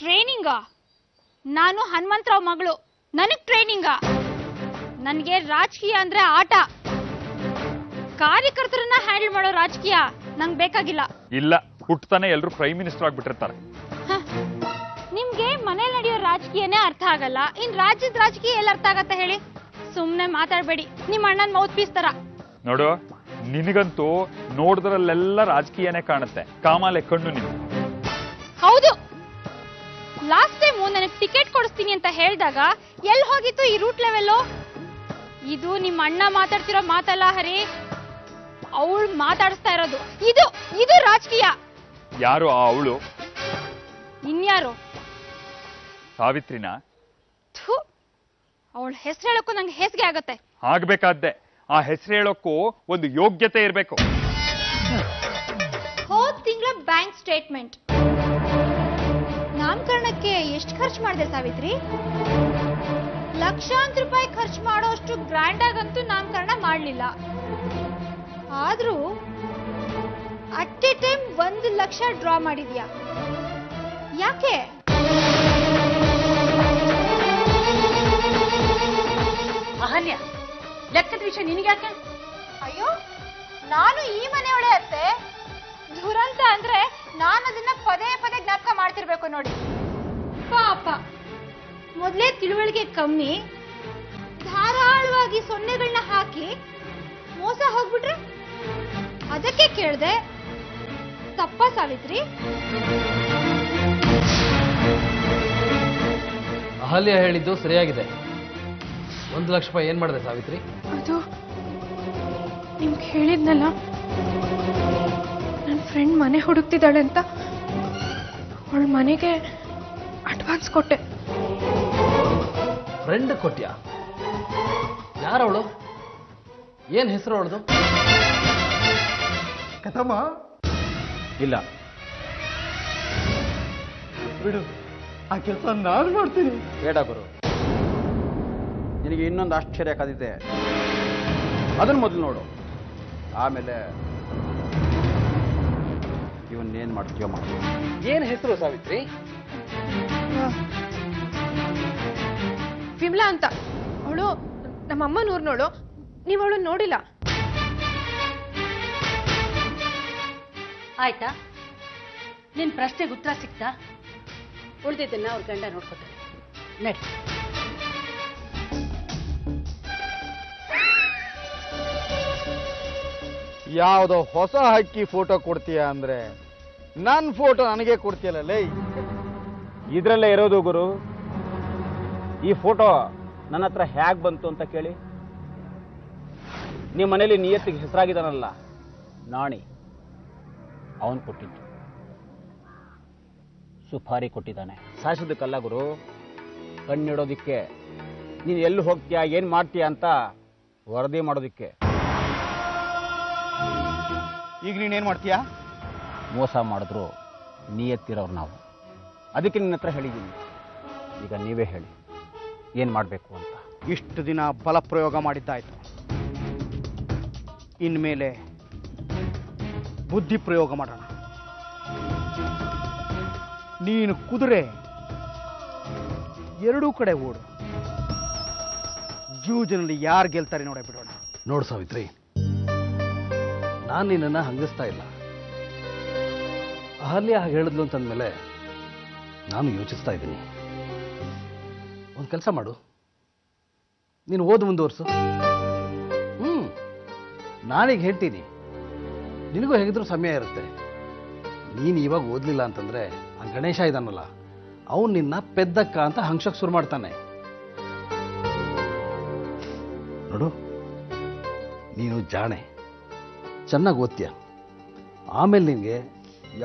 Training? ನಾನು ಹನುಮಂತರಾವ್ ಮಗಳು, ನನಗ್ ಟ್ರೈನಿಂಗ? ನನಗೆ ರಾಜಕೀಯ ಅಂದ್ರೆ ಆಟ. ಕಾರ್ಯಕರ್ತರನ್ನ ಹ್ಯಾಂಡಲ್ ಮಾಡೋ ರಾಜಕೀಯ ನಂಗೆ ಬೇಕಾಗಿಲ್ಲ. ಇಲ್ಲ, ಹುಟ್ಟತಾನೆ ಎಲ್ಲರೂ ಪ್ರೈಮ್ ಮಿನಿಸ್ಟರ್ ಆಗ್ಬಿಟ್ಟಿರ್ತಾರೆ. ನಿಮ್ಗೆ ಮನೇಲಿ ನಡೆಯೋ ರಾಜಕೀಯನೇ ಅರ್ಥ ಆಗಲ್ಲ, ಇನ್ ರಾಜ್ಯದ ರಾಜಕೀಯ ಎಲ್ಲ ಅರ್ಥ ಆಗತ್ತೆ ಹೇಳಿ? ಸುಮ್ನೆ ಮಾತಾಡ್ಬೇಡಿ, ನಿಮ್ ಅಣ್ಣನ್ ಮೌತ್ ಪೀಸ್ ತರ. ನೋಡು, ನಿನಗಂತೂ ನೋಡಿದ್ರಲ್ಲೆಲ್ಲ ರಾಜಕೀಯನೇ ಕಾಣುತ್ತೆ. ಕಾಮಾಲೆ ಕಣ್ಣು ನಿನ್. ಹೌದು, ಲಾಸ್ಟ್ ಟೈಮ್ ನನಗೆ ಟಿಕೆಟ್ ಕೊಡಿಸ್ತೀನಿ ಅಂತ ಹೇಳಿದಾಗ ಎಲ್ಲಿ ಹೋಗಿತ್ತು ಈ ರೂಟ್ ಲೆವೆಲ್? ಇದು ನಿಮ್ಮ ಅಣ್ಣ ಮಾತಾಡ್ತಿರೋ ಮಾತಲ್ಲ ಹರಿ, ಅವಳು ಮಾತಾಡಿಸ್ತಾ ಇರೋದು. ಇದು ಇದು ರಾಜಕೀಯ. ಯಾರು ಆ ಅವಳು? ಇನ್ಯಾರು? ಸಾವಿತ್ರಿನ? ಅವಳ ಹೆಸರು ಹೇಳಕ್ಕೂ ನಂಗೆ ಹೇಸಿಗೆ ಆಗತ್ತೆ. ಆಗ್ಬೇಕಾದ್ದೆ, ಆ ಹೆಸರು ಹೇಳೋಕ್ಕೂ ಒಂದು ಯೋಗ್ಯತೆ ಇರಬೇಕು. ಹೋದ ತಿಂಗಳ ಬ್ಯಾಂಕ್ ಸ್ಟೇಟ್ಮೆಂಟ್. ನಾಮಕರಣಕ್ಕೆ ಎಷ್ಟು ಖರ್ಚು ಮಾಡಿದೆ ಸಾವಿತ್ರಿ? ಲಕ್ಷಾಂತರ ರೂಪಾಯಿ ಖರ್ಚು ಮಾಡೋಷ್ಟು ಗ್ರ್ಯಾಂಡ್ ಆಗಂತೂ ನಾಮಕರಣ ಮಾಡಲಿಲ್ಲ. ಆದ್ರೂ at A time 1 lakh draw ಮಾಡಿದ್ಯಾ? ಯಾಕೆ? ಅಹಲ್ಯ, ಲೆಕ್ಕದ ವಿಷಯ ನಿನಗ್ಯಾಕೆ? ಅಯ್ಯೋ, ನಾನು ಈ ಮನೆಯೊಳೆ ಅತ್ತೆ. ದುರಂತ ಅಂದ್ರೆ ನಾನು ಅದನ್ನ ಪದೇ ಪದೇ ಜ್ಞಾಪಕ ಮಾಡ್ತಿರ್ಬೇಕು ನೋಡಿ. ಪಾಪ, ಮೊದಲೇ ತಿಳುವಳಿಕೆ ಕಮ್ಮಿ, ಧಾರಾಳವಾಗಿ ಸೊನ್ನೆಗಳನ್ನ ಹಾಕಿ ಮೋಸ ಹೋಗ್ಬಿಟ್ರೆ ಅದಕ್ಕೆ ಕೇಳ್ದೆ. ತಪ್ಪ ಸಾವಿತ್ರಿ? ಅಹಲ್ಯ ಹೇಳಿದ್ದು ಸರಿಯಾಗಿದೆ. 1 ಲಕ್ಷ ರೂಪಾಯಿ ಏನ್ ಮಾಡಿದೆ ಸಾವಿತ್ರಿ? ಅದು ನಿಮ್ಗೆ ಹೇಳಿದ್ನಲ್ಲ, ನನ್ನ ಫ್ರೆಂಡ್ ಮನೆ ಹುಡುಕ್ತಿದ್ದಾಳೆ ಅಂತ ಅವಳ ಮನೆಗೆ ಅಡ್ವಾನ್ಸ್ ಕೊಟ್ಟೆ. ಫ್ರೆಂಡ್ ಕೊಟ್ಯಾ? ಯಾರವಳು? ಏನ್ ಹೆಸರು ಅವಳದು? ಕಥಮ್ಮ? ಇಲ್ಲ ಬಿಡು, ಆ ಕೆಲಸ ನಾನು ಮಾಡ್ತೀನಿ. ಬೇಡ ಗುರು, ನಿನಗೆ ಇನ್ನೊಂದು ಆಶ್ಚರ್ಯ ಕಾದಿದೆ. ಅದನ್ನು ಮೊದಲು ನೋಡು, ಆಮೇಲೆ ಇವನ್ನೇನು ಮಾಡ್ತೀಯೋ ಮಾಡಿ. ಏನ್ ಹೆಸರು ಸಾವಿತ್ರಿ? ವಿಮಲಾ ಅಂತ. ಅವಳು ನಮ್ಮಮ್ಮನೂರ್ನೋಳು. ನೀವು ಅವಳನ್ನ ನೋಡಿಲ್ಲ. ಆಯ್ತಾ? ನಿನ್ ಪ್ರಶ್ನೆಗೆ ಉತ್ತರ ಸಿಕ್ತಾ? ಉಳಿದಿದ್ದನ್ನ ಅವ್ರ ಗಂಡ ನೋಡ್ಕೊತಾರೆ. ನಡಿ. ಯಾವುದೋ ಹೊಸ ಹಕ್ಕಿ ಫೋಟೋ ಕೊಡ್ತೀಯ ಅಂದ್ರೆ ನನ್ನ ಫೋಟೋ ನನಗೆ ಕೊಡ್ತೀಯಲ್ಲ ಲೇ. ಇದರಲ್ಲೇ ಇರೋದು ಗುರು. ಈ ಫೋಟೋ ನನ್ನ ಹತ್ರ ಹೇಗೆ ಬಂತು ಅಂತ ಕೇಳಿ. ನಿಮ್ಮ ಮನೇಲಿ ನಿಯತ್ತಿಗೆ ಹೆಸರಾಗಿದ್ದಾನಲ್ಲ ನಾಣಿ, ಅವನು ಕೊಟ್ಟಿದ್ದು. ಸುಪಾರಿ ಕೊಟ್ಟಿದ್ದಾನೆ. ಸಾಯಿಸೋದಕ್ಕಲ್ಲ ಗುರು, ಕಣ್ಣಿಡೋದಿಕ್ಕೆ. ನೀನು ಎಲ್ಲಿ ಹೋಗ್ತೀಯಾ, ಏನು ಮಾಡ್ತೀಯಾ ಅಂತ ವರದಿ ಮಾಡೋದಿಕ್ಕೆ. ಈಗ ನೀನೇನು ಮಾಡ್ತೀಯಾ? ಮೋಸ ಮಾಡಿದ್ರು ನಿಯತ್ತಿರೋರು ನಾವು. ಅದಕ್ಕೆ ನಿನ್ನ ಹತ್ರ ಹೇಳಿದ್ದೀನಿ. ಈಗ ನೀವೇ ಹೇಳಿ ಏನು ಮಾಡಬೇಕು ಅಂತ. ಇಷ್ಟು ದಿನ ಬಲ ಪ್ರಯೋಗ ಮಾಡಿದ್ದಾಯ್ತು, ಇನ್ಮೇಲೆ ಬುದ್ಧಿ ಪ್ರಯೋಗ ಮಾಡೋಣ. ನೀನು ಕುದುರೆ ಎರಡೂ ಕಡೆ ಓಡು. ಜೂಜಿನಲ್ಲಿ ಯಾರು ಗೆಲ್ತಾರೆ ನೋಡೇ ಬಿಡೋಣ. ನೋಡು ಸಾವಿತ್ರಿ, ನಾನು ನಿನ್ನನ್ನು ಹಂಗಿಸ್ತಾ ಇಲ್ಲ. ಅಹಲ್ಯ ಹಾಗೆ ಹೇಳಿದ್ಲು ಅಂತಂದ್ಮೇಲೆ ನಾನು ಯೋಚಿಸ್ತಾ ಇದ್ದೀನಿ. ಒಂದು ಕೆಲಸ ಮಾಡು, ನೀನು ಓದು ಮುಂದುವರ್ಸು. ನಾನೀಗ ಹೇಳ್ತೀನಿ, ನಿನಗೂ ಹೇಗಿದ್ರು ಸಮಯ ಇರುತ್ತೆ. ನೀನು ಇವಾಗ ಓದಲಿಲ್ಲ ಅಂತಂದ್ರೆ ಆ ಗಣೇಶ ಇದ್ದಾನಲ್ಲ, ಅವನು ನಿನ್ನ ಪೆದ್ದಕ್ಕ ಅಂತ ಹಂಗಕ್ಕೆ ಶುರು ಮಾಡ್ತಾನೆ. ನೋಡು, ನೀನು ಜಾಣೆ, ಚೆನ್ನಾಗಿ ಓದ್ತೀಯ. ಆಮೇಲೆ ನಿನಗೆ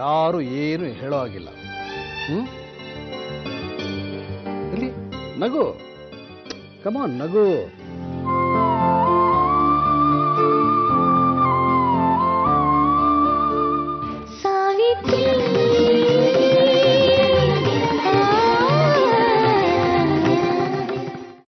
ಯಾರು ಏನು ಹೇಳೋ ಆಗಿಲ್ಲ. ಇಲ್ಲಿ ನಗು, ಕಮಾನ್ ನಗು.